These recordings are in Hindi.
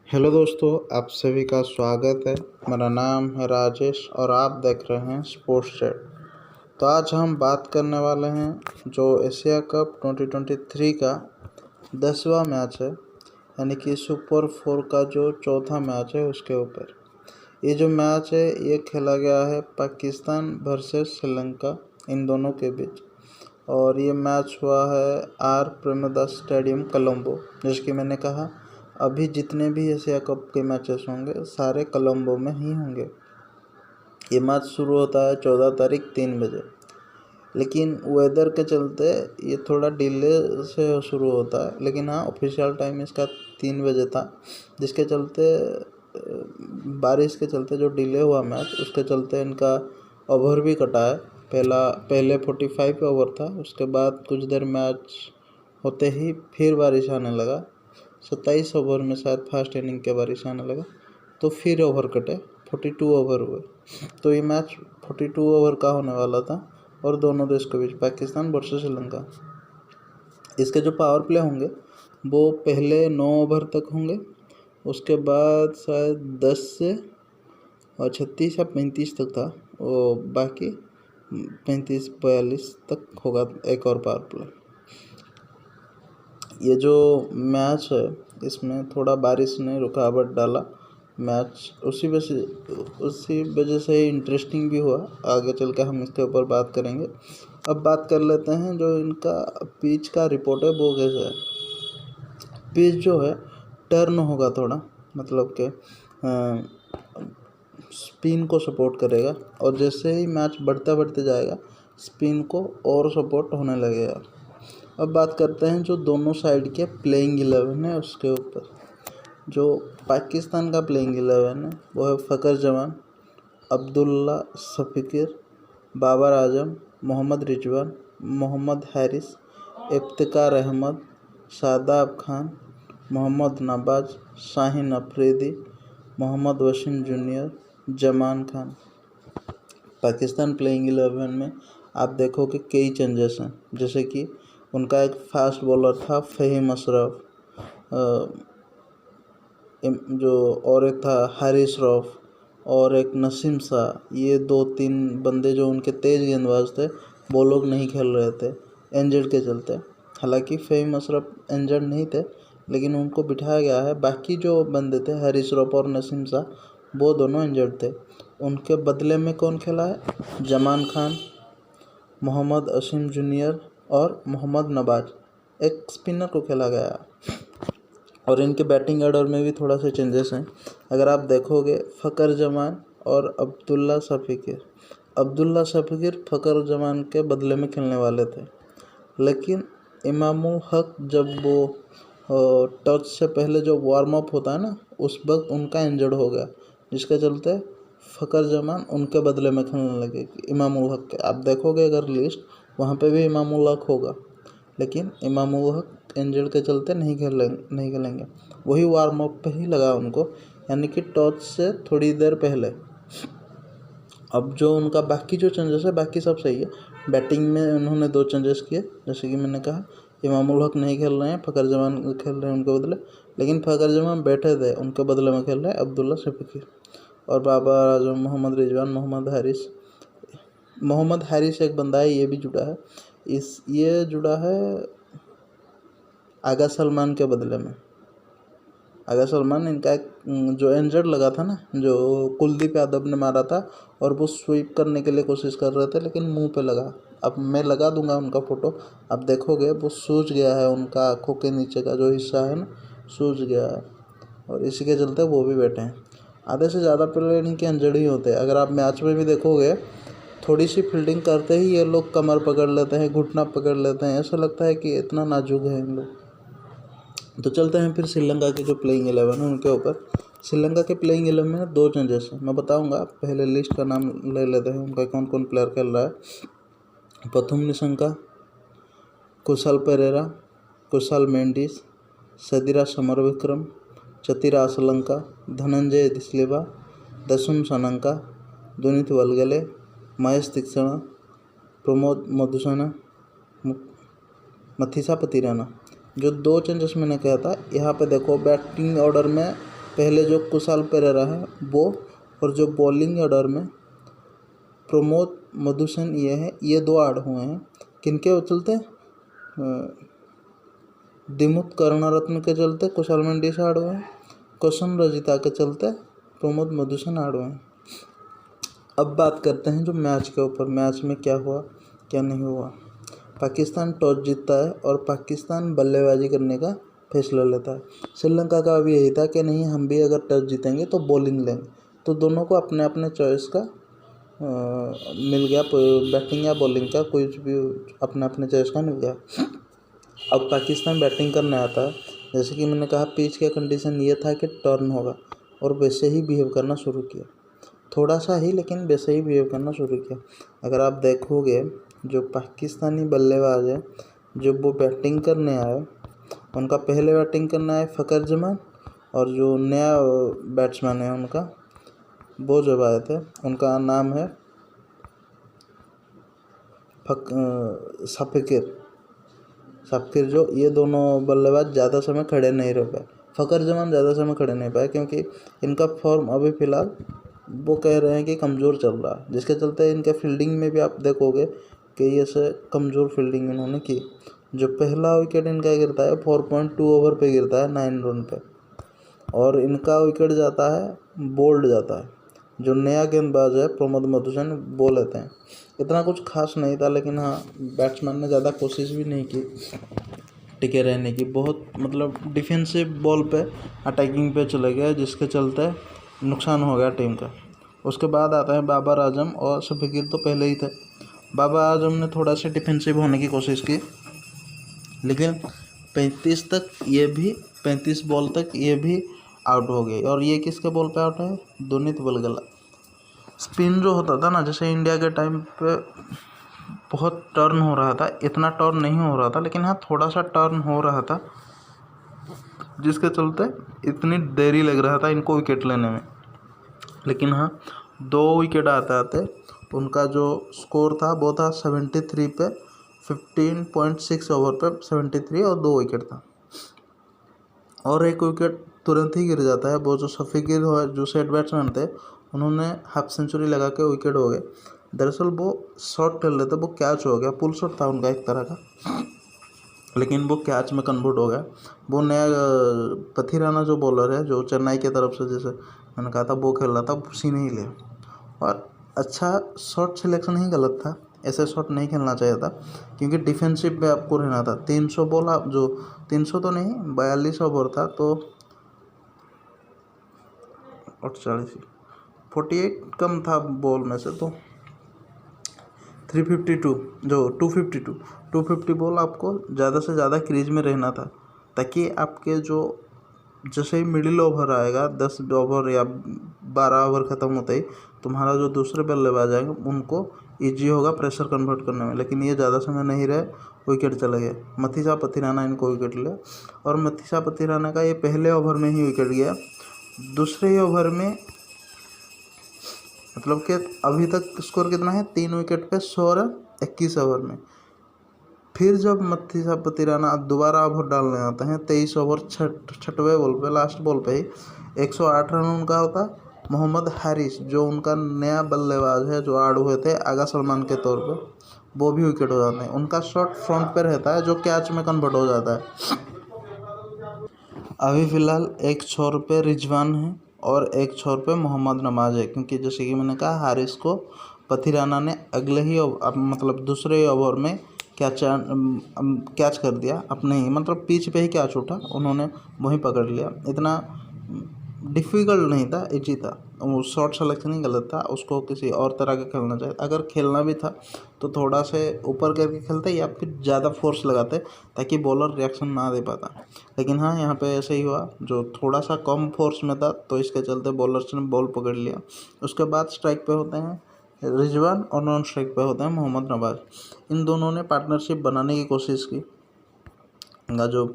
हेलो दोस्तों, आप सभी का स्वागत है। मेरा नाम है राजेश और आप देख रहे हैं स्पोर्ट्स चैट। तो आज हम बात करने वाले हैं जो एशिया कप 2023 का 10वां मैच है, यानी कि सुपर 4 का जो चौथा मैच है उसके ऊपर। ये जो मैच है ये खेला गया है पाकिस्तान वर्सेस श्रीलंका, इन दोनों के बीच। और ये मैच हुआ है आर प्रेमदास स्टेडियम कोलंबो। जैसे कि मैंने कहा, अभी जितने भी एशिया कप के मैचेस होंगे सारे कोलंबो में ही होंगे। ये मैच शुरू होता है 14 तारीख 3 बजे, लेकिन वेदर के चलते ये थोड़ा डिले से शुरू होता है। लेकिन हाँ, ऑफिशियल टाइम इसका 3 बजे था, जिसके चलते बारिश के चलते जो डिले हुआ मैच, उसके चलते इनका ओवर भी कटा है। पहले 45 ओवर था, उसके बाद कुछ देर मैच होते ही फिर बारिश आने लगा। 27 ओवर में शायद फर्स्ट इनिंग के बारिश आने लगा, तो फिर ओवर कटे, 42 ओवर हुए। तो ये मैच 42 ओवर का होने वाला था और दोनों देश के बीच, पाकिस्तान वर्सेस श्रीलंका। इसके जो पावर प्ले होंगे वो पहले 9 ओवर तक होंगे, उसके बाद शायद 10 से 36 या 35 तक था, वो बाकी 35-42 तक होगा एक और पावर प्ले। ये जो मैच है इसमें थोड़ा बारिश ने रुकावट डाला मैच, उसी वजह से इंटरेस्टिंग भी हुआ। आगे चल के हम इसके ऊपर बात करेंगे। अब बात कर लेते हैं जो इनका पिच का रिपोर्ट है वो कैसा है। पिच जो है टर्न होगा थोड़ा, मतलब कि स्पिन को सपोर्ट करेगा, और जैसे ही मैच बढ़ते जाएगा स्पिन को और सपोर्ट होने लगेगा। अब बात करते हैं जो दोनों साइड के प्लेइंग 11 है उसके ऊपर। जो पाकिस्तान का प्लेइंग 11 है वो है फ़खर जमान, अब्दुल्ला शफीकिर, बाबर आजम, मोहम्मद रिजवान, मोहम्मद हारिस, इफ्तिकार अहमद, शादाब खान, मोहम्मद नवाज, शाहीन अफरीदी, मोहम्मद वसीम जूनियर, जमान खान। पाकिस्तान प्लेइंग 11 में आप देखोगे कई चेंजेस हैं, जैसे कि उनका एक फास्ट बॉलर था फ़हीम अशरफ, जो और एक था हारिस रऊफ और एक नसीम शाह। ये 2-3 बंदे जो उनके तेज़ गेंदबाज थे वो लोग नहीं खेल रहे थे इंजर्ड के चलते। हालांकि फ़हीम अशरफ इंजर्ड नहीं थे, लेकिन उनको बिठाया गया है। बाकी जो बंदे थे हारिस रऊफ और नसीम शाह, वो दोनों इंजर्ड थे। उनके बदले में कौन खेला है? जमान खान, मोहम्मद वसीम जूनियर और मोहम्मद नवाज, एक स्पिनर को खेला गया। और इनके बैटिंग ऑर्डर में भी थोड़ा सा चेंजेस हैं। अगर आप देखोगे फ़खर जमान और अब्दुल्ला शफीकिर फ़खर जमान के बदले में खेलने वाले थे, लेकिन इमामुल हक जब वो टच से पहले जो वार्म अप होता है ना, उस वक्त उनका इंजर्ड हो गया, जिसके चलते फ़खर जमान उनके बदले में खेलने लगे इमामुल हक के। आप देखोगे अगर लिस्ट, वहाँ पे भी इमामुल हक होगा, लेकिन इमामुल हक इंजर्ड के चलते नहीं खेलेंगे। वही वार्म अप पे ही लगा उनको, यानी कि टॉस से थोड़ी देर पहले। अब जो उनका बाकी जो चेंजेस है बाकी सब सही है। बैटिंग में उन्होंने 2 चेंजेस किए, जैसे कि मैंने कहा इमामुल हक नहीं खेल रहे हैं, फ़खर जमान खेल रहे हैं उनके बदले। लेकिन फ़खर जमान बैठे थे, उनके बदले में खेल रहे हैं अब्दुल्ला शफीकिर और बाबर आजम, मोहम्मद रिजवान, मोहम्मद हारिस एक बंदा है, ये भी जुड़ा है। ये जुड़ा है आगा सलमान के बदले में। आगा सलमान इनका एक जो इंजर्ड लगा था ना, जो कुलदीप यादव ने मारा था, और वो स्वीप करने के लिए कोशिश कर रहे थे लेकिन मुंह पे लगा। अब मैं लगा दूंगा उनका फ़ोटो, आप देखोगे वो सूज गया है, उनका आँखों के नीचे का जो हिस्सा है ना सूज गया है, और इसी के चलते वो भी बैठे हैं। आधे से ज़्यादा प्लेयर इनके इंजर्ड ही होते हैं। अगर आप मैच में भी देखोगे, थोड़ी सी फील्डिंग करते ही ये लोग कमर पकड़ लेते हैं, घुटना पकड़ लेते हैं, ऐसा लगता है कि इतना नाजुक है इन लोग। तो चलते हैं फिर श्रीलंका के जो प्लेइंग 11 है उनके ऊपर। श्रीलंका के प्लेइंग 11 में 2 चेंजेस हैं, मैं बताऊंगा। पहले लिस्ट का नाम ले लेते हैं, उनका कौन कौन प्लेयर खेल रहा है। प्रथुम निशंका, कुशाल पेरेरा, कुशाल मेंडिस, सदीरा समरविक्रम, चतीरा असलंका, धनंजय डिसिल्वा, दशुन सनंका, दुनित वलगले, महेश तीक्ष्ण, प्रमोद मधुसेना, मथीसा पतिराना। जो 2 चेंजेस मैंने कहा था, यहाँ पे देखो बैटिंग ऑर्डर में पहले जो कुशाल पेरेरा है वो, और जो बॉलिंग ऑर्डर में प्रमोद मधुसूदन ये है, ये 2 ऐड हुए हैं। किनके चलते? दिमुथ करुणारत्न के चलते कुशाल मेंडिस ऐड हुए हैं, कुसुम रजिता के चलते प्रमोद मधुसूदन ऐड हुए हैं। अब बात करते हैं जो मैच के ऊपर, मैच में क्या हुआ क्या नहीं हुआ। पाकिस्तान टॉस जीतता है और पाकिस्तान बल्लेबाजी करने का फैसला लेता है। श्रीलंका का भी यही था कि नहीं, हम भी अगर टॉस जीतेंगे तो बॉलिंग लेंगे। तो दोनों को अपने अपने चॉइस का मिल गया, बैटिंग या बॉलिंग का, कोई भी अपने अपने चॉइस का मिल गया। अब पाकिस्तान बैटिंग करने आता है। जैसे कि मैंने कहा, पिच का कंडीशन ये था कि टर्न होगा, और वैसे ही बिहेव करना शुरू किया, थोड़ा सा ही लेकिन वैसे ही बिहेव करना शुरू किया। अगर आप देखोगे जो पाकिस्तानी बल्लेबाज है, जब वो बैटिंग करने आए, उनका पहले बैटिंग करने आए फ़खर जमान, और जो नया बैट्समैन है उनका, वो जब आए थे, उनका नाम है साफिर जो, ये दोनों बल्लेबाज ज़्यादा समय खड़े नहीं रह पाए। फ़खर जमान ज़्यादा समय खड़े नहीं पाए क्योंकि इनका फॉर्म अभी फ़िलहाल वो कह रहे हैं कि कमज़ोर चल रहा है, जिसके चलते इनके फील्डिंग में भी आप देखोगे कि ये से कमज़ोर फील्डिंग इन्होंने की। जो पहला विकेट इनका गिरता है 4.2 ओवर पे गिरता है 9 रन पे, और इनका विकेट जाता है, बोल्ड जाता है। जो नया गेंदबाज है प्रमोद मधुसूदन वो लेते हैं। इतना कुछ खास नहीं था, लेकिन हाँ, बैट्समैन ने ज़्यादा कोशिश भी नहीं की टिके रहने की, बहुत मतलब डिफेंसिव बॉल पे अटैकिंग पे चले गए, जिसके चलते नुकसान हो गया टीम का। उसके बाद आता है बाबर आजम, और शफीकीर तो पहले ही थे। बाबर आजम ने थोड़ा सा डिफेंसिव होने की कोशिश की, लेकिन 35 बॉल तक ये भी आउट हो गई। और ये किसके बॉल पे आउट है? दुनित बलगला। स्पिन जो होता था ना, जैसे इंडिया के टाइम पे बहुत टर्न हो रहा था, इतना टर्न नहीं हो रहा था, लेकिन हाँ थोड़ा सा टर्न हो रहा था, जिसके चलते इतनी देरी लग रहा था इनको विकेट लेने में। लेकिन हाँ, 2 विकेट आते आते उनका जो स्कोर था वो था 73 पे, 15.6 ओवर पे 73 और 2 विकेट था। और एक विकेट तुरंत ही गिर जाता है, वो जो शफीकीर जो सेट बैट्समैन थे, उन्होंने हाफ सेंचुरी लगा के विकेट हो गए। दरअसल वो शॉट खेल रहे थे, वो कैच हो गया, पुल शॉट था उनका एक तरह का, लेकिन वो कैच में कन्वर्ट हो गया। वो नया पथिराना जो बॉलर है, जो चेन्नई की तरफ से, जैसे मैंने कहा था, वो खेल रहा था, उसी ने ही लिया। और अच्छा, शॉट सिलेक्शन ही गलत था, ऐसे शॉट नहीं खेलना चाहिए था, क्योंकि डिफेंसिव पे आपको रहना था। 300 बॉल, आप जो 300 तो नहीं, 42 ओवर था, तो 48 कम था बॉल में से, तो 250 बॉल आपको ज़्यादा से ज़्यादा क्रीज में रहना था, ताकि आपके जो जैसे ही मिडिल ओवर आएगा, 10 ओवर या 12 ओवर ख़त्म होते ही, तुम्हारा जो दूसरे बल्लेबाज आएंगे उनको ईजी होगा प्रेशर कन्वर्ट करने में। लेकिन ये ज़्यादा समय नहीं रहे, विकेट चले गए। मथीसा पथिराना इनको विकेट लिया, और मथीसा पथिराना का ये पहले ओवर में ही विकेट गया। दूसरे ओवर में मतलब कि अभी तक स्कोर कितना है? 3 विकेट पे 100 रन 21 ओवर में। फिर जब मथीसा पथिराना दोबारा ओवर डालने आते हैं, 23 ओवर 6वें बॉल पे, लास्ट बॉल पे ही 108 रन उनका होता है। मोहम्मद हारिस जो उनका नया बल्लेबाज है, जो ऐड हुए थे आगा सलमान के तौर पे, वो भी विकेट हो जाते हैं। उनका शॉट फ्रंट पे रहता है, जो कैच में कन्वर्ट हो जाता है। अभी फ़िलहाल एक छोर पे रिजवान है और एक छोर पे मोहम्मद नवाज है, क्योंकि जैसे कि मैंने कहा, हारिस को पथिराना ने अगले ही मतलब दूसरे ओवर में कैच कर दिया अपने ही, मतलब पिच पे ही कैच उठा, उन्होंने वहीं पकड़ लिया। इतना डिफ़िकल्ट नहीं था, इजी था। वो शॉट सिलेक्शन ही गलत था, उसको किसी और तरह का खेलना चाहिए। अगर खेलना भी था तो थोड़ा से ऊपर करके खेलते या फिर ज़्यादा फोर्स लगाते, ताकि बॉलर रिएक्शन ना दे पाता। लेकिन हाँ, यहाँ पे ऐसे ही हुआ, जो थोड़ा सा कम फोर्स में था, तो इसके चलते बॉलर्स ने बॉल पकड़ लिया। उसके बाद स्ट्राइक पे होते हैं रिजवान, और नॉन स्ट्राइक पे होते हैं मोहम्मद नवाज। इन दोनों ने पार्टनरशिप बनाने की कोशिश की। जो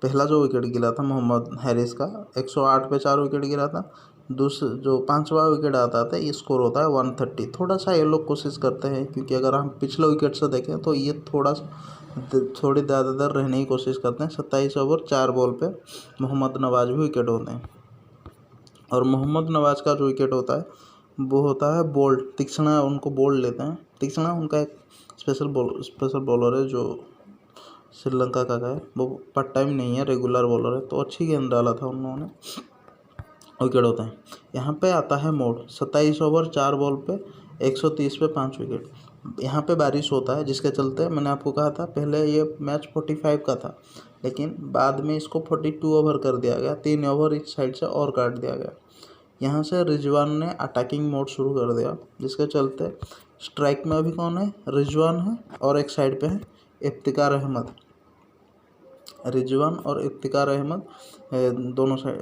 पहला जो विकेट गिरा था मोहम्मद हारिस का, 108 पे 4 विकेट गिरा था। दूसरा जो 5वां विकेट आता था, ये स्कोर होता है 130। थोड़ा सा ये लोग कोशिश करते हैं, क्योंकि अगर हम पिछले विकेट से देखें तो ये थोड़ी ज़्यादा देर रहने की कोशिश करते हैं। 27 ओवर 4 बॉल पे मोहम्मद नवाज भी विकेट होते हैं। और मोहम्मद नवाज का जो विकेट होता है वो होता है बोल्ट, तीक्ष्णा, उनको बोल्ट लेते हैं। तीक्ष्णा उनका एक स्पेशल बॉलर है जो श्रीलंका का है, वो पार्ट टाइम नहीं है, रेगुलर बॉलर है, तो अच्छी गेंद डाला था उन्होंने, विकेट होता है। यहाँ पे आता है मोड 27 ओवर 4 बॉल पे 130 पे 5 विकेट। यहाँ पे बारिश होता है जिसके चलते मैंने आपको कहा था पहले ये मैच 45 का था, लेकिन बाद में इसको 42 ओवर कर दिया गया, 3 ओवर इस साइड से और काट दिया गया। यहाँ से रिजवान ने अटैकिंग मोड शुरू कर दिया, जिसके चलते स्ट्राइक में अभी कौन है, रिजवान है, और एक साइड पे है इफ्तिकार अहमद। रिजवान और इफ्तिकार अहमद दोनों साइड,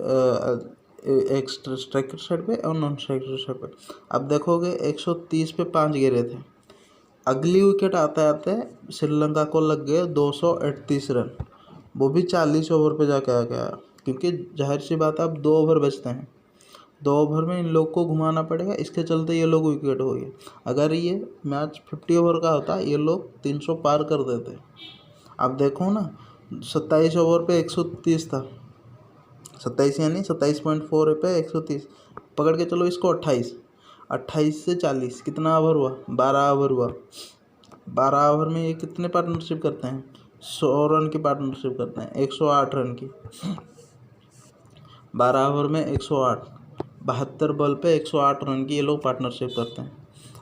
एक स्ट्राइकर साइड पे और नॉन स्ट्राइकर साइड पे। अब देखोगे 130 पे 5 गिरे थे। अगली विकेट आते आते श्रीलंका को लग गए 238 रन, वो भी 40 ओवर पे जाके आ गया, क्योंकि जाहिर सी बात है अब 2 ओवर बचते हैं, 2 ओवर में इन लोग को घुमाना पड़ेगा, इसके चलते ये लोग विकेट हो गए। अगर ये मैच 50 ओवर का होता ये लोग 300 पार कर देते। अब देखो ना 27 ओवर पे 130 था, 27 यानी 27.4 पे 130 पकड़ के चलो इसको 28 से 40 कितना ओवर हुआ, 12 ओवर हुआ। 12 ओवर में ये कितने पार्टनरशिप करते हैं, 100 रन की पार्टनरशिप करते हैं, 108 रन की। 12 ओवर में 108, 72 बॉल पे 108 रन की ये लोग पार्टनरशिप करते हैं।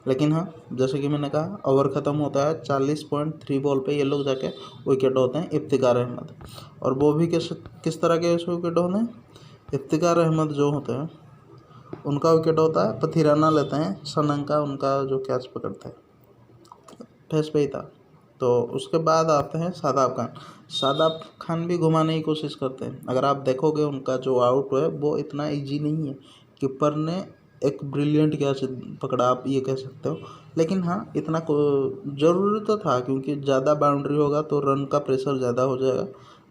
लेकिन हाँ, जैसे कि मैंने कहा ओवर ख़त्म होता है 40.3 बॉल पे ये लोग जाके विकेट होते हैं इफ्तिकार अहमद। और वो भी किस तरह के विकेट होते हैं, इफ्तिकार अहमद जो होते हैं उनका विकेट होता है पथिराना लेते हैं, सनंका उनका जो कैच पकड़ता है, फेस पे ही था। तो उसके बाद आते हैं शादाब खान। शादाब खान भी घुमाने की कोशिश करते हैं। अगर आप देखोगे उनका जो आउट है वो इतना इजी नहीं है, कीपर ने एक ब्रिलियंट कैच पकड़ा, आप ये कह सकते हो। लेकिन हाँ, इतना ज़रूरी तो था, क्योंकि ज़्यादा बाउंड्री होगा तो रन का प्रेशर ज़्यादा हो जाएगा,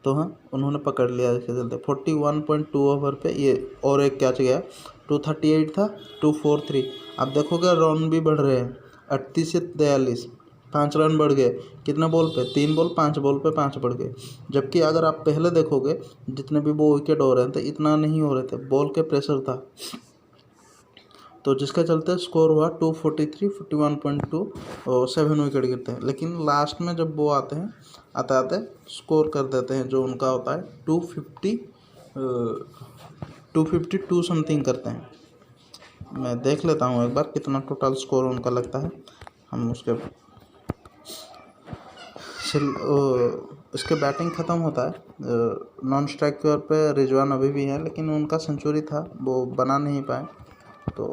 तो हाँ उन्होंने पकड़ लिया। इसके चलते 41.2 ओवर पे ये और एक कैच गया, 238 था 243। आप देखोगे रन भी बढ़ रहे हैं, 38 से 43, 5 रन बढ़ गए। कितने बॉल पे, 3 बॉल, 5 बॉल पे 5 बढ़ गए। जबकि अगर आप पहले देखोगे जितने भी वो विकेट हो रहे थे इतना नहीं हो रहे थे, बॉल के प्रेशर था, तो जिसके चलते स्कोर हुआ 243, 41.2 और 7 विकेट गिरते हैं। लेकिन लास्ट में जब वो आते हैं आते स्कोर कर देते हैं, जो उनका होता है 252 समथिंग करते हैं। मैं देख लेता हूँ एक बार कितना टोटल स्कोर उनका लगता है। हम उसके बैटिंग ख़त्म होता है, नॉन स्ट्राइकर पे रिजवान अभी भी है, लेकिन उनका सेंचुरी था वो बना नहीं पाए, तो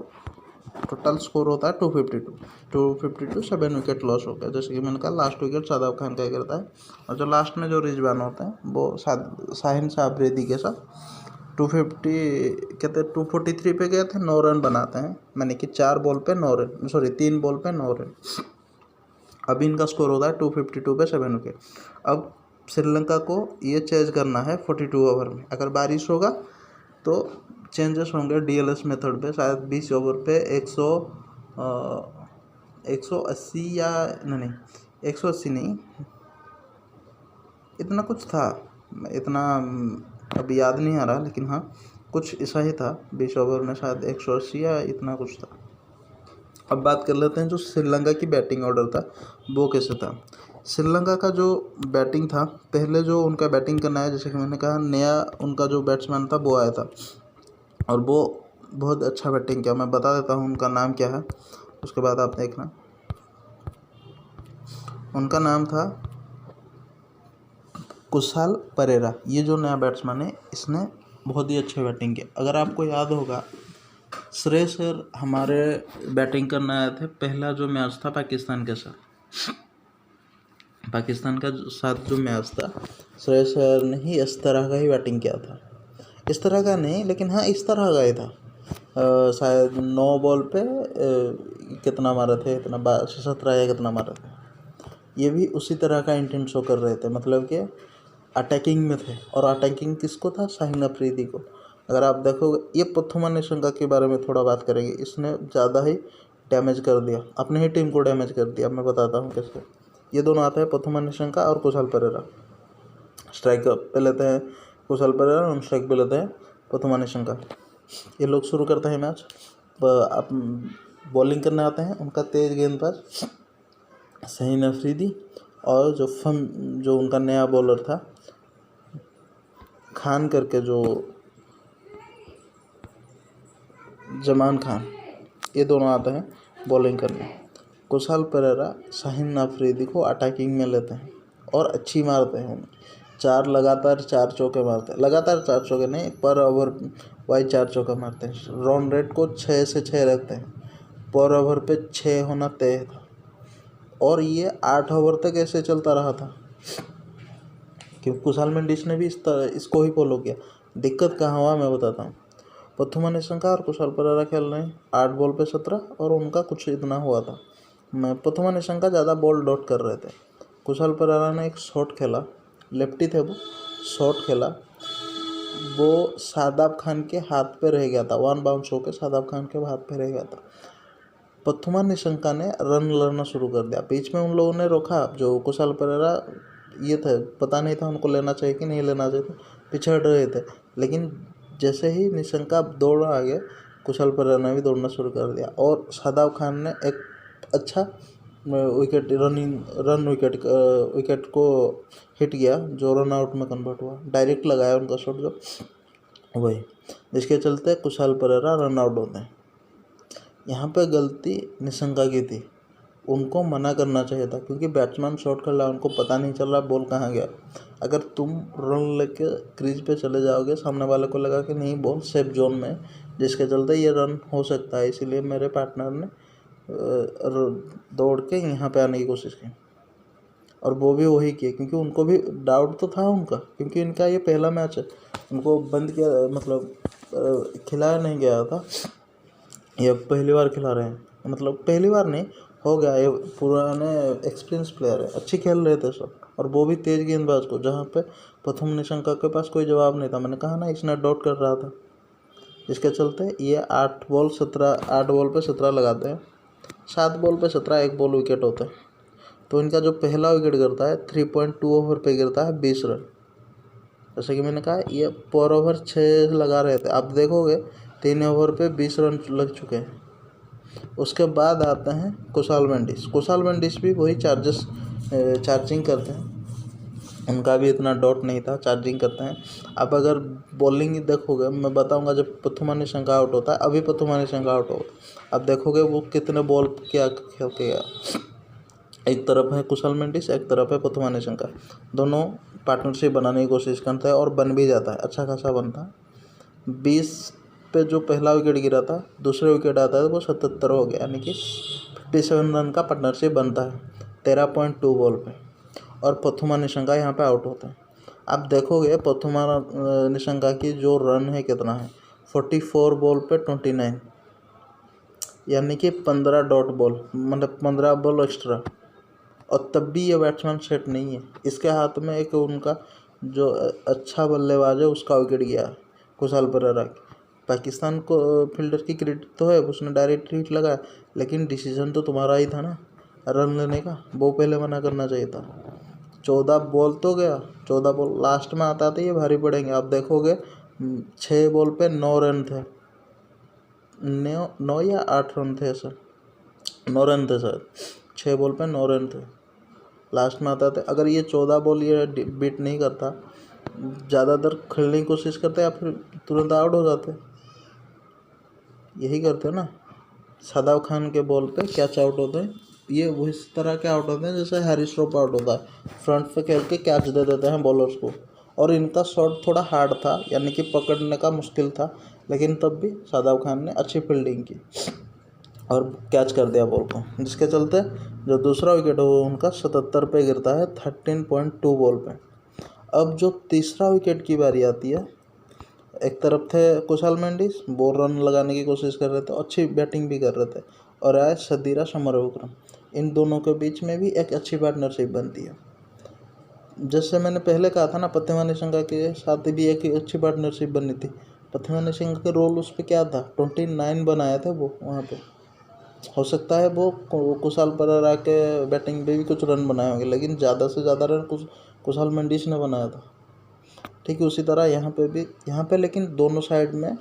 टोटल स्कोर होता है 252, 7 विकेट लॉस हो गया। जैसे कि मैंने कहा लास्ट विकेट शादाब खान का गिरता है, और जो लास्ट में जो रिजवान होते हैं वो शाहीन अफरीदी के साथ 250 कहते 243 पे गए थे, 9 रन बनाते हैं, मैंने कि 4 बॉल पे 9 रन, सॉरी 3 बॉल पे 9 रन। अभी इनका स्कोर होता है 252 पे 7 विकेट। अब श्रीलंका को ये चेज करना है 42 ओवर में। अगर बारिश होगा तो चेंजेस होंगे डीएलएस मेथड पे, शायद 20 ओवर पे 180 या नहीं 180 नहीं, इतना कुछ था, इतना अभी याद नहीं आ रहा, लेकिन हाँ कुछ ऐसा ही था, 20 ओवर में शायद 180 या इतना कुछ था। अब बात कर लेते हैं जो श्रीलंका की बैटिंग ऑर्डर था वो कैसे था। श्रीलंका का जो बैटिंग था, पहले जो उनका बैटिंग करना है, जैसे कि मैंने कहा नया उनका जो बैट्समैन था वो आया था, और वो बहुत अच्छा बैटिंग किया। मैं बता देता हूँ उनका नाम क्या है, उसके बाद आप देखना। उनका नाम था कुशाल परेरा। ये जो नया बैट्समैन है इसने बहुत ही अच्छे बैटिंग किया। अगर आपको याद होगा श्रेयस अय्यर हमारे बैटिंग करने आए थे, पहला जो मैच था पाकिस्तान के साथ, पाकिस्तान का साथ जो मैच था, श्रेयस अय्यर ने ही इस तरह का ही बैटिंग किया था। इस तरह का नहीं, लेकिन हाँ इस तरह का ही था। शायद 9 बॉल पे कितना मारे थे, इतना 17 या कितना मारे थे। ये भी उसी तरह का इंटेंट शो कर रहे थे, मतलब कि अटैकिंग में थे, और अटैकिंग किसको था, शाहीन अफरीदी को। अगर आप देखोगे ये पथुमा निशंका के बारे में थोड़ा बात करेंगे, इसने ज़्यादा ही डैमेज कर दिया, अपने ही टीम को डैमेज कर दिया। मैं बताता हूँ कैसे। ये दोनों आते हैं पथुमा निशंका और कुशाल परेरा। स्ट्राइक पे लेते हैं कुशाल परेरा, नॉन स्ट्राइक पे लेते हैं पथुमा निशंका। ये लोग शुरू करते हैं मैच। अब बॉलिंग करने आते हैं उनका तेज गेंदबाज शाहीन अफरीदी और जो उनका नया बॉलर था खान करके, जो जमान खान, ये दोनों आते हैं बॉलिंग करने। कुशाल पेरेरा शाहीन अफरीदी को अटैकिंग में लेते हैं और अच्छी मारते हैं उन्हें। लगातार 4 चौके मारते हैं, लगातार 4 चौके नहीं, पर ओवर वाइज 4 चौके मारते हैं। रन रेट को 6 से 6 रखते हैं, पर ओवर पे 6 होना तय था। और ये 8 ओवर तक ऐसे चलता रहा था, क्योंकि कुशाल मेंडिस ने भी इसको ही फॉलो किया। दिक्कत कहाँ हुआ मैं बताता हूँ। पथुमा निशंका और कुशाल पेरेरा खेल रहे हैं 8 बॉल पे 17, और उनका कुछ इतना हुआ था। पथुमा निशंका ज़्यादा बॉल डॉट कर रहे थे। कुशाल पेरेरा ने एक शॉट खेला, लेफ्टी थे वो, शॉट खेला, वो शादाब खान के हाथ पे रह गया था। 1 बाउंस होकर शादाब खान के हाथ पे रह गया था। पथुमा निशंका ने रन लेना शुरू कर दिया। बीच में उन लोगों ने रोका, जो कुशाल पेरेरा ये थे, पता नहीं था उनको लेना चाहिए कि नहीं लेना चाहिए, पीछे हट रहे थे। लेकिन जैसे ही निशंका दौड़ आगे, कुशाल पेरेरा ने भी दौड़ना शुरू कर दिया और शादाब खान ने एक अच्छा विकेट को हिट किया, जो रन आउट में कन्वर्ट हुआ। डायरेक्ट लगाया उनका शॉट जो वही, जिसके चलते कुशाल पेरेरा रन आउट होते हैं। यहाँ पे गलती निशंका की थी, उनको मना करना चाहिए था, क्योंकि बैट्समैन शॉट कर रहा है, उनको पता नहीं चल रहा बॉल कहाँ गया। अगर तुम रन लेके क्रीज पे चले जाओगे, सामने वाले को लगा कि नहीं बॉल सेफ जोन में, जिसके चलते ये रन हो सकता है, इसीलिए मेरे पार्टनर ने दौड़ के यहाँ पे आने की कोशिश की, और वो भी वही किए, क्योंकि उनको भी डाउट तो था उनका, क्योंकि इनका ये पहला मैच है, उनको बंद किया, मतलब खिलाया नहीं गया था, ये पहली बार खिला रहे हैं, मतलब पहली बार नहीं हो गया, ये पुराने एक्सपीरियंस प्लेयर है, अच्छी खेल रहे थे सब, और वो भी तेज गेंदबाज को, जहाँ पे प्रथम निशंका के पास कोई जवाब नहीं था। मैंने कहा ना, इसने डॉट कर रहा था, जिसके चलते ये 8 बॉल पे 17 लगाते हैं। 7 बॉल पे 17, 1 बॉल विकेट होता है। तो इनका जो पहला विकेट गिरता है 3.2 ओवर पे गिरता है 20 रन। जैसे कि मैंने कहा, ये पर ओवर 6 लगा रहे थे, आप देखोगे 3 ओवर पे 20 रन लग चुके हैं। उसके बाद आते हैं कुशाल मेंडिस भी वही चार्जिंग करते हैं, उनका भी इतना डॉट नहीं था, चार्जिंग करते हैं। अब अगर बॉलिंग देखोगे, मैं बताऊंगा जब पथुमा निशंका आउट होता है, अभी पथुमा निशंका आउट होगा, अब देखोगे वो कितने बॉल क्या खेल के गया। एक तरफ है कुशाल मेंडिस, एक तरफ है पथुमा निशंका, दोनों पार्टनरशिप बनाने की कोशिश करते हैं और बन भी जाता है, अच्छा खासा बनता है। 20 पे जो पहला विकेट गिरा था, दूसरे विकेट आता है तो वो 77 हो गया, यानी कि 57 रन का पार्टनरशिप बनता है 13.2 बॉल पे, और पथुमा निशंका यहाँ पे आउट होते हैं। अब देखोगे पथुमा निशंका की जो रन है कितना है, 44 बॉल पे 29, यानी कि 15 डॉट बॉल, मतलब 15 बॉल एक्स्ट्रा, और तब भी ये बैट्समैन सेट नहीं है। इसके हाथ में एक उनका जो अच्छा बल्लेबाज है उसका विकेट गया है, कुशाल पेरेरा। पाकिस्तान को फील्डर की क्रेडिट तो है, उसने डायरेक्ट हिट लगाया, लेकिन डिसीजन तो तुम्हारा ही था ना रन लेने का, वो पहले मना करना चाहिए था। 14 बॉल तो गया, 14 बॉल लास्ट में आता था, ये भारी पड़ेंगे। आप देखोगे 6 बॉल पे 9 रन थे, 9 या 8 रन थे, सर 9 रन थे सर, 6 बॉल पे 9 रन थे, लास्ट में आता था। अगर ये 14 बॉल ये बीट नहीं करता, ज़्यादातर खेलने की कोशिश करते या फिर तुरंत आउट हो जाते, यही करते ना। शादाब खान के बॉल पे कैच आउट होते हैं, ये वो इस तरह के आउट होते हैं जैसे हैरी स्ट्रोप आउट होता है, फ्रंट पे खेल के कैच दे देते हैं बॉलर्स को। और इनका शॉट थोड़ा हार्ड था, यानी कि पकड़ने का मुश्किल था, लेकिन तब भी शादाब खान ने अच्छी फील्डिंग की और कैच कर दिया बॉल को, जिसके चलते जो दूसरा विकेट है वो उनका 77 पे गिरता है 13.2 बॉल पे। अब जो तीसरा विकेट की बारी आती है, एक तरफ थे कुशाल मेंडिस, वो रन लगाने की कोशिश कर रहे थे, अच्छी बैटिंग भी कर रहे थे, और आए सदीरा समरविक्रम। इन दोनों के बीच में भी एक अच्छी पार्टनरशिप बनती है। जैसे मैंने पहले कहा था ना, पथुमा निशंका के साथ भी एक अच्छी पार्टनरशिप बनी थी। पथुमा निशंका के रोल उस पर क्या था, 29 बनाए थे वो वहाँ पे। हो सकता है वो कुशाल पेरेरा के बैटिंग पे भी कुछ रन बनाए होंगे, लेकिन ज़्यादा से ज़्यादा रन कुशाल मेंडिस ने बनाया था। ठीक है, उसी तरह यहाँ पे भी, यहाँ पे लेकिन दोनों साइड में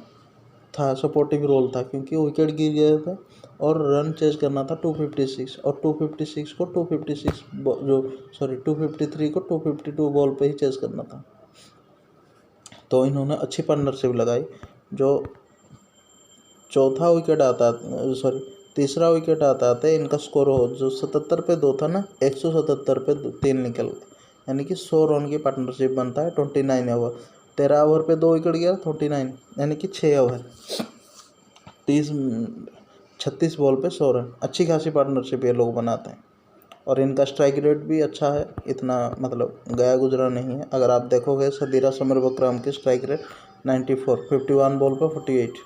था, सपोर्टिव रोल था, क्योंकि विकेट गिर गए थे और रन चेज करना था 256 और 256 को 256 जो 253 को 252 बॉल पे ही चेज करना था। तो इन्होंने अच्छी पार्टनरशिप लगाई। जो चौथा विकेट आता तीसरा विकेट आता है इनका स्कोर हो जो 77 पे 2 था ना, 177 पे 3 निकल गए, यानी कि 100 रन की पार्टनरशिप बनता है 29 ओवर। 13 ओवर पे 2 विकेट गया 29, यानी कि 6 ओवर 36 बॉल पे 100 रन। अच्छी खासी पार्टनरशिप ये लोग बनाते हैं और इनका स्ट्राइक रेट भी अच्छा है, इतना मतलब गया गुजरा नहीं है। अगर आप देखोगे सदीरा समरबक्रम की स्ट्राइक रेट 94, 51 बॉल पे 48,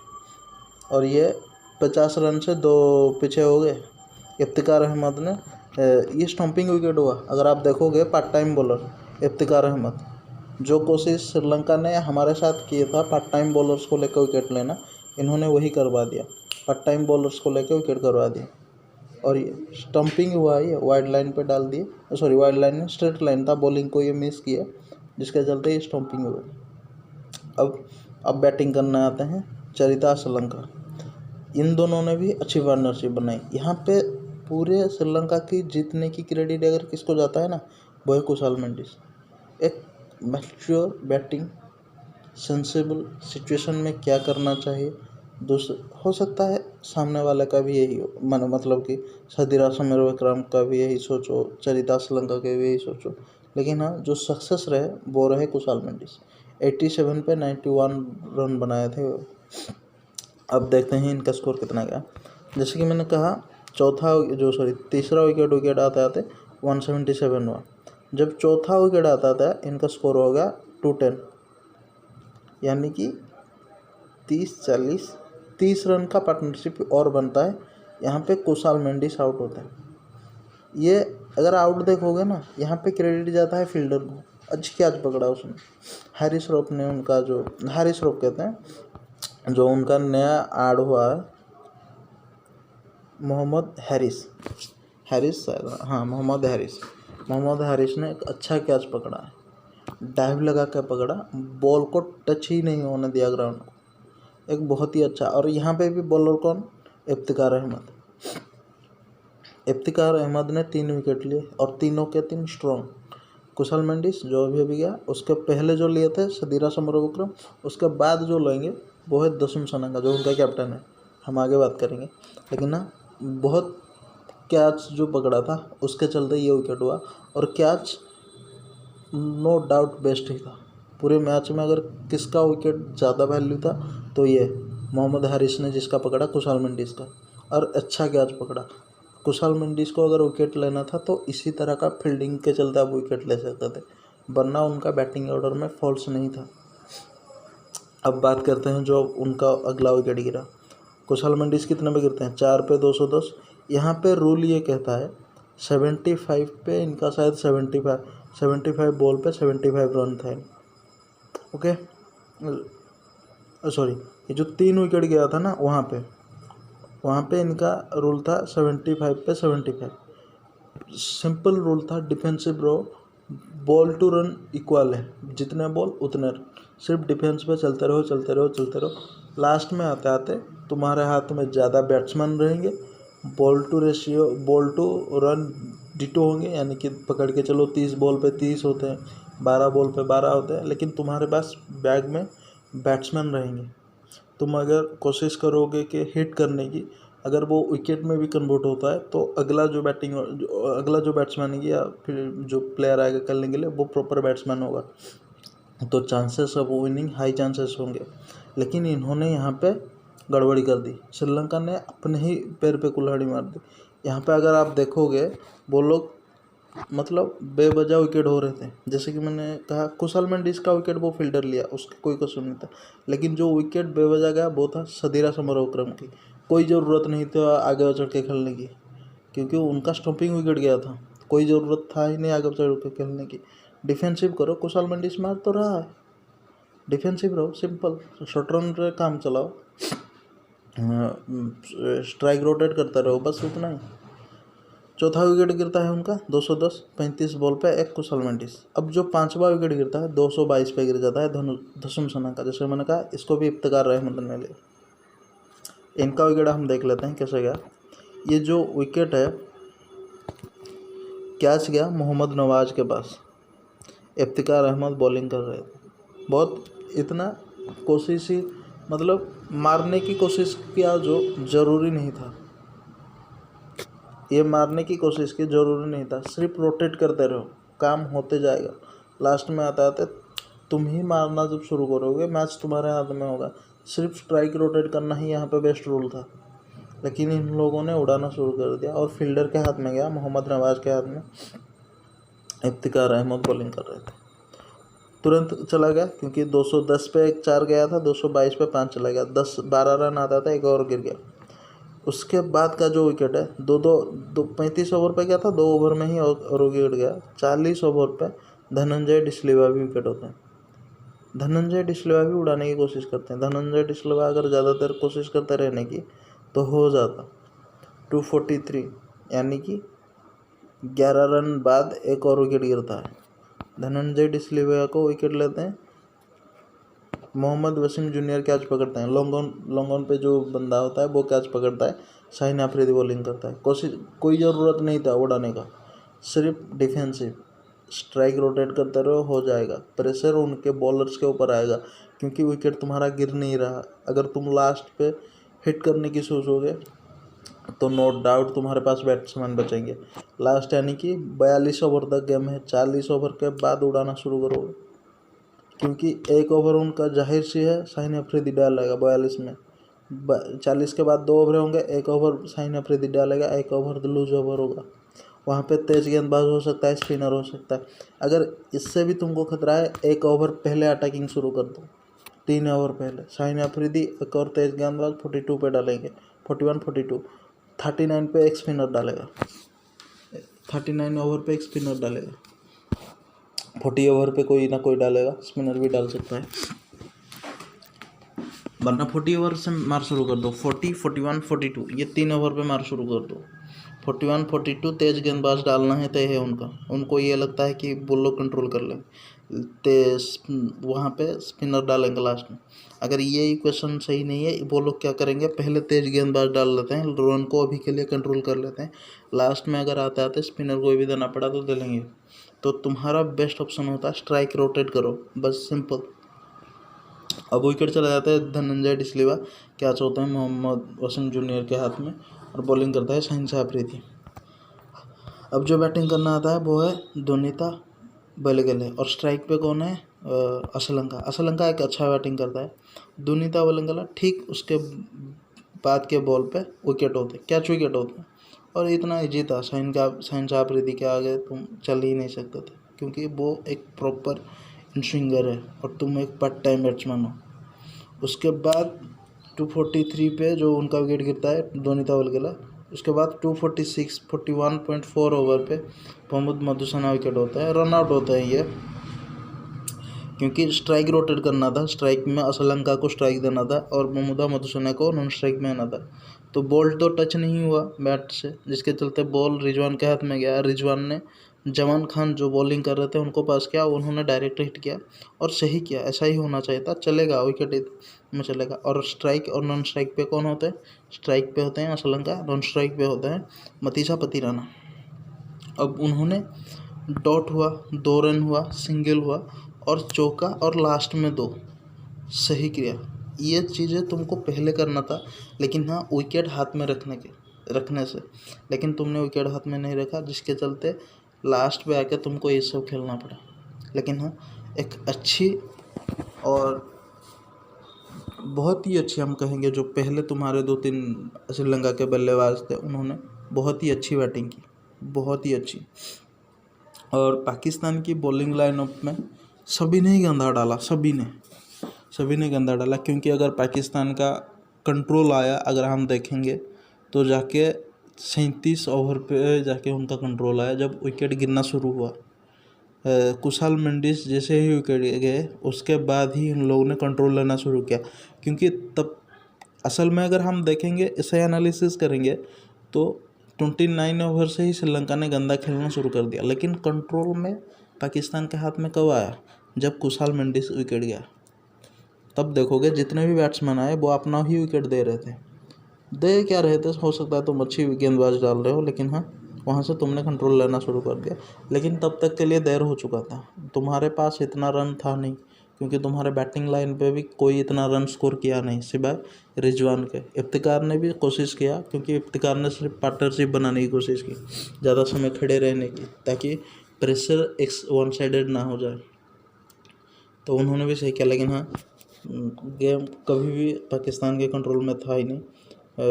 और ये 50 रन से 2 पीछे हो गए। इफ्तिकार अहमद ने ये स्टंपिंग विकेट हुआ। अगर आप देखोगे part time bowler Iftikhar Ahmed, जो कोशिश श्रीलंका ने हमारे साथ किया था पार्ट टाइम बॉलर्स को लेकर विकेट लेना, इन्होंने वही करवा दिया, पार्ट टाइम बॉलर्स को लेकर विकेट करवा दिया। और ये स्टंपिंग हुआ, ये वाइड लाइन पे डाल दिए, वाइड लाइन में स्ट्रेट लाइन था, बॉलिंग को ये मिस किया, जिसके चलते ये स्टंपिंग हुआ। अब बैटिंग करने आते हैं चरिता श्रीलंका। इन दोनों ने भी अच्छी पार्टनरशिप बनाई। यहाँ पे पूरे श्रीलंका की जीतने की क्रेडिट अगर किसको जाता है ना, वो है कुशाल मेंडिस। एक मैच्योर बैटिंग, सेंसिबल सिचुएशन में क्या करना चाहिए, हो सकता है सामने वाले का भी यही हो, मतलब कि सदीरा समरबक्रम का भी यही सोचो, चरिता श्रीलंका के भी यही सोचो, लेकिन हाँ जो सक्सेस रहे वो रहे कुशाल मेंडिस। 87 पे 91 रन बनाए थे। अब देखते हैं इनका स्कोर कितना गया। जैसे कि मैंने कहा तीसरा विकेट आते आते 177 हुआ। जब चौथा विकेट आता था इनका स्कोर हो गया 210, यानी कि 30 रन का पार्टनरशिप और बनता है। यहाँ पे कुशाल मेंडिस आउट होता है। ये अगर आउट देखोगे ना, यहाँ पे क्रेडिट जाता है फील्डर को, अच्छी कैच पकड़ा उसने। हैरिस रॉफ ने उनका हैरिस रॉफ कहते हैं, जो उनका नया ऐड हुआ है, मोहम्मद हैरिस ने एक अच्छा कैच पकड़ा है, डाइव लगा के पकड़ा, बॉल को टच ही नहीं होने दिया ग्राउंड को, एक बहुत ही अच्छा। और यहाँ पे भी बॉलर कौन, इफ्तिकार अहमद ने 3 विकेट लिए और तीनों के 3 स्ट्रॉन्ग। कुशाल मेंडिस जो अभी गया, उसके पहले जो लिए थे सदीरा समरबक्रम, उसके बाद जो लेंगे वो है दसम सनागा, जो उनका कैप्टन है, हम आगे बात करेंगे। लेकिन ना बहुत कैच जो पकड़ा था उसके चलते ये विकेट हुआ, और कैच नो डाउट बेस्ट ही था। पूरे मैच में अगर किसका विकेट ज़्यादा वैल्यू था तो ये मोहम्मद हैरिस ने जिसका पकड़ा, कुशाल मेंडिस का, और अच्छा कैच पकड़ा। कुशाल मेंडिस को अगर विकेट लेना था तो इसी तरह का फील्डिंग के चलते आप विकेट ले सकते थे, वरना उनका बैटिंग ऑर्डर में फॉल्स नहीं था। अब बात करते हैं जो उनका अगला विकेट गिरा। कुशाल मेंडिस कितने पे गिरते हैं, 4 पे 210। यहाँ पे रूल ये कहता है 75 पे इनका शायद 75 बॉल पे 75 रन था। ओके, ये जो 3 विकेट गया था ना, वहाँ पे इनका रूल था 75 पे 75। सिंपल रूल था, defensive row, ball to run equal है, जितने बॉल उतने रन, सिर्फ डिफेंस पे चलते रहो। लास्ट में आते आते तुम्हारे हाथ में ज़्यादा बैट्समैन रहेंगे, बॉल टू रन डिटो होंगे, यानी कि पकड़ के चलो 30 बॉल पे 30 होते हैं, 12 बॉल पे 12 होते हैं, लेकिन तुम्हारे पास बैग में बैट्समैन रहेंगे। तुम अगर कोशिश करोगे कि हिट करने की, अगर वो विकेट में भी कन्वर्ट होता है तो अगला जो बैट्समैन है या फिर जो प्लेयर आएगा खेलने के लिए वो प्रॉपर बैट्समैन होगा, तो chances of winning high chances होंगे। लेकिन इन्होंने यहाँ पे गड़बड़ी कर दी, श्रीलंका ने अपने ही पैर पे कुल्हाड़ी मार दी। यहाँ पे अगर आप देखोगे वो लोग मतलब बेवजह विकेट हो रहे थे। जैसे कि मैंने कहा कुशाल मेंडिस का विकेट वो फील्डर लिया, उसका कोई कसूर नहीं था, लेकिन जो विकेट बेवजह गया वो था सदीरा समरबक्रम की। कोई ज़रूरत नहीं थी आगे चढ़ के खेलने की, क्योंकि उनका स्टंपिंग विकेट गया था, कोई ज़रूरत था ही नहीं आगे चढ़ के खेलने की। डिफेंसिव करो, कुशाल मेंडिस मार तो रहा है, डिफेंसिव रहो, सिंपल शॉर्ट रन पे काम चलाओ, स्ट्राइक रोटेट करते रहो, बस उतना ही। चौथा विकेट गिरता है उनका 210, 35 बॉल पे 1 कुशाल मेंडिस। अब जो 5वां विकेट गिरता है 222 पे गिर जाता है धसम सना का। जैसे मैंने कहा इसको भी इफ्तिकार अहमद ने लिया। इनका विकेट हम देख लेते हैं कैसे गया। ये जो विकेट है कैच गया मोहम्मद नवाज के पास, इफ्तिकार अहमद बॉलिंग कर रहे थे। बहुत इतना कोशिश ही मतलब मारने की कोशिश किया जो ज़रूरी नहीं था, ये मारने की कोशिश की ज़रूरी नहीं था, सिर्फ रोटेट करते रहो काम होते जाएगा। लास्ट में आते आते तुम ही मारना जब शुरू करोगे मैच तुम्हारे हाथ में होगा। सिर्फ स्ट्राइक रोटेट करना ही यहाँ पे बेस्ट रूल था, लेकिन इन लोगों ने उड़ाना शुरू कर दिया और फील्डर के हाथ में गया, मोहम्मद नवाज के हाथ में। इफ्तिकार अहमद बॉलिंग कर रहे थे, तुरंत चला गया क्योंकि 210 पे एक 4 गया था, 222 पे 5 चला गया, 10-12 रन आता था, एक और गिर गया। उसके बाद का जो विकेट है 35 ओवर पे गया था, 2 ओवर में ही और विकेट गया। 40 ओवर पे धनंजय डिसलिवा भी विकेट होते हैं। धनंजय डिसलिवा भी उड़ाने की कोशिश करते हैं। धनंजय डिसलिवा अगर ज़्यादा देर कोशिश करते रहने की तो हो जाता 243, यानी कि 11 रन बाद एक और विकेट गिरता है। धनंजय डिसलिवा को विकेट लेते हैं, मोहम्मद वसीम जूनियर कैच पकड़ते हैं। लॉन्ग ऑन पे जो बंदा होता है वो कैच पकड़ता है, शाहीन अफरीदी बॉलिंग करता है। कोई ज़रूरत नहीं था उड़ाने का, सिर्फ डिफेंसिव स्ट्राइक रोटेट करते रहो, हो जाएगा। प्रेशर उनके बॉलर्स के ऊपर आएगा क्योंकि विकेट तुम्हारा गिर नहीं रहा। अगर तुम लास्ट पे हिट करने की सोचोगे तो नो डाउट तुम्हारे पास बैट्समैन बचेंगे। लास्ट यानी कि 42 ओवर तक गेम है, 40 ओवर के बाद उड़ाना शुरू करोगे क्योंकि एक ओवर उनका जाहिर सी है शाहीन अफरीदी डालेगा 42 में। 40 के बाद 2 ओवर होंगे, एक ओवर शाहीन अफरीदी डालेगा, एक ओवर लूज ओवर होगा। वहाँ पे तेज गेंदबाज हो सकता है, स्पिनर हो सकता है। अगर इससे भी तुमको खतरा है, एक ओवर पहले अटैकिंग शुरू कर दो, 3 ओवर पहले शाहीन अफरीदी एक और तेज गेंदबाज 42 पे डालेंगे, 41 42, 39 पे एक स्पिनर डालेगा, 39 ओवर पे एक स्पिनर डालेगा, 40 ओवर पे कोई ना कोई डालेगा, स्पिनर भी डाल सकता है। वरना 40 ओवर से मार शुरू कर दो, 40 41 42, ये 3 ओवर पे मार शुरू कर दो। 41 42 तेज गेंदबाज डालना है तय है उनका। उनको ये लगता है कि वो लोग कंट्रोल कर लें, तेज वहाँ पे स्पिनर डालेंगे लास्ट में। अगर ये इक्वेशन सही नहीं है, वो लोग क्या करेंगे, पहले तेज गेंदबाज डाल लेते हैं, रन को अभी के लिए कंट्रोल कर लेते हैं। लास्ट में अगर आते आते स्पिनर कोई भी देना पड़ा तो दे लेंगे। तो तुम्हारा बेस्ट ऑप्शन होता है स्ट्राइक रोटेट करो, बस सिंपल। अब विकेट चला जाता है धनंजय डिसलिवा, कैच होता है मोहम्मद वसीम जूनियर के हाथ में और बॉलिंग करता है शाहीन अफरीदी। अब जो बैटिंग करना आता है वो है दोनिता बेलेगले और स्ट्राइक पे कौन है, असलंका। असलंका एक अच्छा बैटिंग करता है। दोनिता बेलेगले ठीक उसके बाद के बॉल पे विकेट होते, कैच विकेट होते हैं। और इतना ईजी था, शाहीन अफरीदी के आगे तुम चल ही नहीं सकते थे क्योंकि वो एक प्रॉपर स्विंगर है और तुम एक पार्ट टाइम बैट्समैन हो। उसके बाद 243 पे जो उनका विकेट गिरता है दोनिता बेलेगले, उसके बाद 246 41.4 ओवर पे मोहम्मद मधुसना विकेट होता है, रन आउट होता है ये क्योंकि स्ट्राइक रोटेट करना था। स्ट्राइक में असलंका को स्ट्राइक देना था और मोहम्मद मधुसना को नॉन स्ट्राइक में आना था। तो बॉल तो टच नहीं हुआ बैट से, जिसके चलते बॉल रिजवान के हाथ में गया। रिजवान ने जमान खान जो बॉलिंग कर रहे थे उनको पास किया, उन्होंने डायरेक्ट हिट किया और सही किया। ऐसा ही होना चाहिए था, चलेगा विकेट में चलेगा। और स्ट्राइक और नॉन स्ट्राइक पे कौन होते हैं, स्ट्राइक पे होते हैं असलंका, नॉन स्ट्राइक पे होते हैं मतीसा पतिराना। अब उन्होंने डॉट हुआ, 2 रन हुआ, सिंगल हुआ और चौका और लास्ट में 2 सही किया। ये चीज़ें तुमको पहले करना था, लेकिन हाँ विकेट हाथ में रखने से, लेकिन तुमने विकेट हाथ में नहीं रखा, जिसके चलते लास्ट पे आके तुमको ये सब खेलना पड़ा। लेकिन हाँ एक अच्छी और बहुत ही अच्छी हम कहेंगे, जो पहले तुम्हारे 2-3 श्रीलंका के बल्लेबाज थे उन्होंने बहुत ही अच्छी बैटिंग की, बहुत ही अच्छी। और पाकिस्तान की बॉलिंग लाइनअप में सभी ने ही गंदा डाला, सभी ने गंदा डाला क्योंकि अगर पाकिस्तान का कंट्रोल आया, अगर हम देखेंगे तो जाके 37 ओवर पे जाके उनका कंट्रोल आया जब विकेट गिरना शुरू हुआ। कुशाल मेंडिस जैसे ही विकेट गए उसके बाद ही इन लोगों ने कंट्रोल लेना शुरू किया, क्योंकि तब असल में अगर हम देखेंगे, इसे एनालिसिस करेंगे तो 29 ओवर से ही श्रीलंका ने गंदा खेलना शुरू कर दिया। लेकिन कंट्रोल में पाकिस्तान के हाथ में कब आया, जब कुशाल मेंडिस विकेट गया। तब देखोगे जितने भी बैट्समैन आए वो अपना ही विकेट दे रहे थे, दे क्या रहे थे, हो सकता है तुम अच्छी गेंदबाज डाल रहे हो, लेकिन हाँ वहाँ से तुमने कंट्रोल लेना शुरू कर दिया। लेकिन तब तक के लिए देर हो चुका था, तुम्हारे पास इतना रन था नहीं, क्योंकि तुम्हारे बैटिंग लाइन पे भी कोई इतना रन स्कोर किया नहीं सिवाय रिजवान के। इफ्तिकार ने भी कोशिश किया, क्योंकि इफ्तिकार ने सिर्फ पार्टनरशिप बनाने की कोशिश की, ज़्यादा समय खड़े रहने की, ताकि प्रेशर एक वन साइडेड ना हो जाए, तो उन्होंने भी सही किया। लेकिन हाँ गेम कभी भी पाकिस्तान के कंट्रोल में था ही नहीं।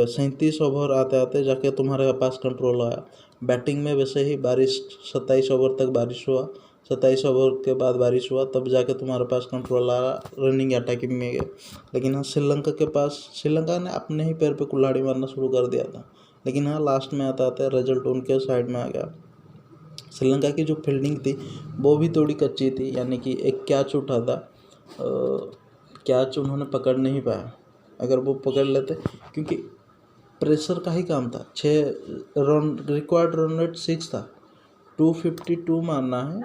37 ओवर आते आते जाके तुम्हारे पास कंट्रोल आया। बैटिंग में वैसे ही बारिश, 27 ओवर तक बारिश हुआ, 27 ओवर के बाद बारिश हुआ, तब जाके तुम्हारे पास कंट्रोल आया, रनिंग अटैकिंग में गए। लेकिन हाँ श्रीलंका के पास, श्रीलंका ने अपने ही पैर पे कुल्हाड़ी मारना शुरू कर दिया था। लेकिन हाँ लास्ट में आते आते रिजल्ट उनके साइड में आ गया। श्रीलंका की जो फील्डिंग थी वो भी थोड़ी कच्ची थी, यानी कि एक कैच उठा था, कैच उन्होंने पकड़ नहीं पाया। अगर वो पकड़ लेते, क्योंकि प्रेशर का ही काम था, 6 रन रिक्वायर्ड, रन रेट 6 था, 252 मारना है,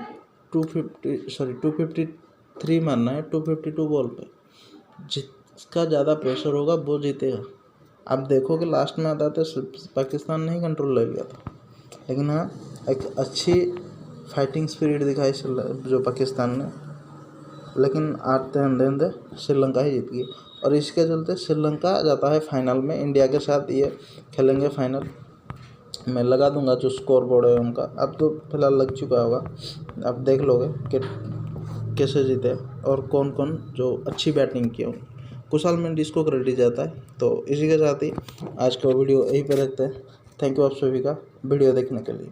253 मारना है 252 बॉल पे। जिसका ज़्यादा प्रेशर होगा वो जीतेगा। आप देखो कि लास्ट में आता था पाकिस्तान ने ही कंट्रोल ले लिया था। लेकिन हाँ एक अच्छी फाइटिंग स्पिरिट दिखाई जो पाकिस्तान ने, लेकिन आते अंदर श्रीलंका ही जीत गई। और इसके चलते श्रीलंका जाता है फाइनल में, इंडिया के साथ ये खेलेंगे फाइनल। मैं लगा दूंगा जो स्कोर बोर्ड है उनका, अब तो फिलहाल लग चुका होगा, अब देख लोगे कि कैसे जीते और कौन कौन जो अच्छी बैटिंग की उन्होंने। कुशाल मेंडिस को क्रेडिट जाता है। तो इसी के साथ ही आज का वीडियो यहीं पर रखते हैं। थैंक यू आप सभी का वीडियो देखने के लिए।